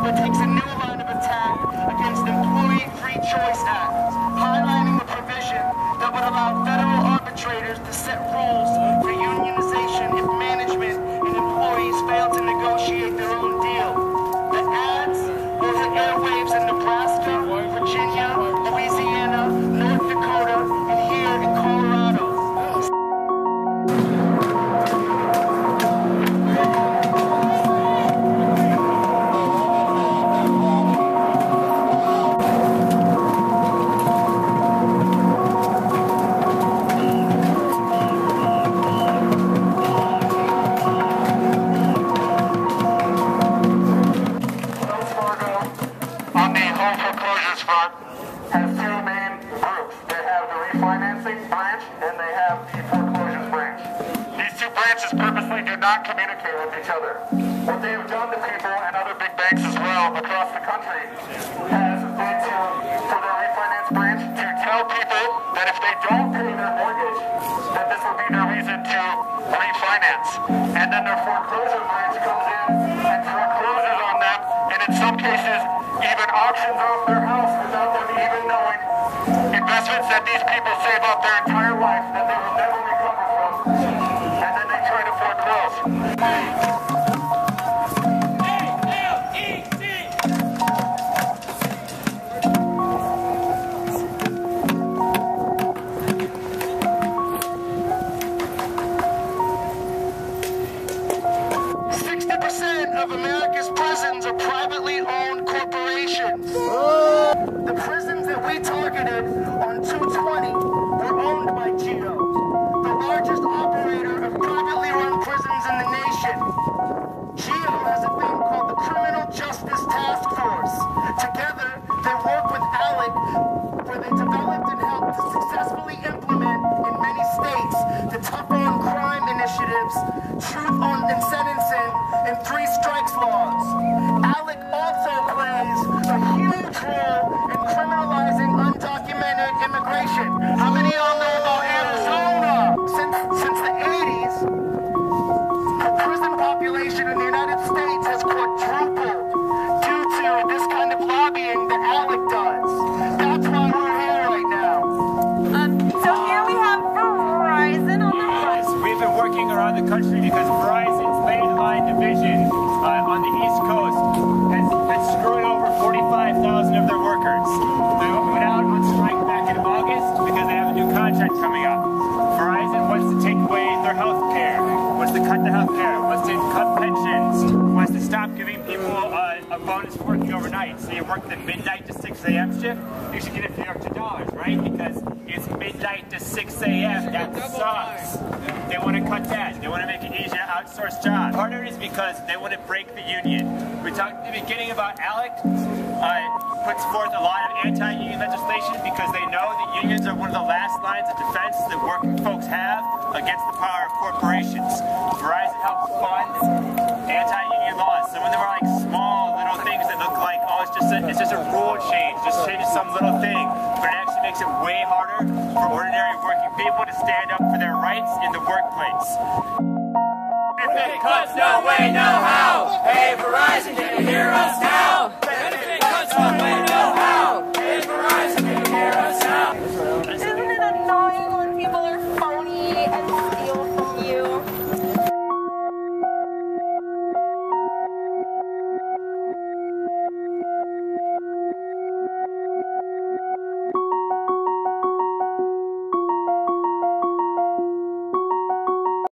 but takes a new line of attack against the Employee Free Choice Act, highlighting the provision that would allow federal arbitrators to set rules for unionization if management and employees fail to negotiate their own deal. The ads will hit airwaves in Nebraska, Virginia, Louisiana, North Dakota, and here in Colorado. Has two main groups. They have the refinancing branch and they have the foreclosures branch. These two branches purposely do not communicate with each other. What they have done to people and other big banks as well across the country has been to, for their refinance branch, to tell people that if they don't pay their mortgage, that this will be their reason to refinance. And then their foreclosure branch comes in and forecloses on them, and in some cases even auctions off their house without them even knowing investments that these people save up their entire life that they will never recover from, and then they try to foreclose. 60% of America's prisons are privately owned corporations. The prisons that we targeted on 220 were owned by GEO, the largest operator of privately run prisons in the nation. GEO has a thing called the Criminal Justice Task Force. Together, they work with ALEC, where they developed and helped to successfully implement in many states the Tough on Crime initiatives, Truth on and Sentencing, and Three Strikes laws. ALEC also plays a huge role in criminalizing undocumented immigration. How many of y'all know about Arizona? Since the 80s, the prison population in the United States has quadrupled due to this kind of lobbying that ALEC does. That's why we're here right now. So here we have Verizon on the front. We've been working around the country because Verizon's mainline division on the East Coast has been screwing over 45,000 of their workers. They went out on strike back in August because they have a new contract coming up. Verizon wants to take away their health care, wants to cut the health care, wants to cut pensions, wants to stop giving people a bonus for working overnight. So you work the midnight to 6 a.m. shift, you should get a few extra dollars, right? Because it's midnight to 6 a.m. That sucks. They want to cut that. They want to make it easier to outsource jobs. Part of it is because they want to break the union. We talked at the beginning about ALEC puts forth a lot of anti-union legislation because they know that unions are one of the last lines of defense that working folks have against the power of corporations. Verizon helps fund anti-union laws. Some of them are like small little things that look like, oh, it's just a rule change, just changes some little thing, but it actually makes it way harder for ordinary working people to stand up for their rights in the workplace. If it cuts, no way, no how. Hey, Verizon, can you hear us now?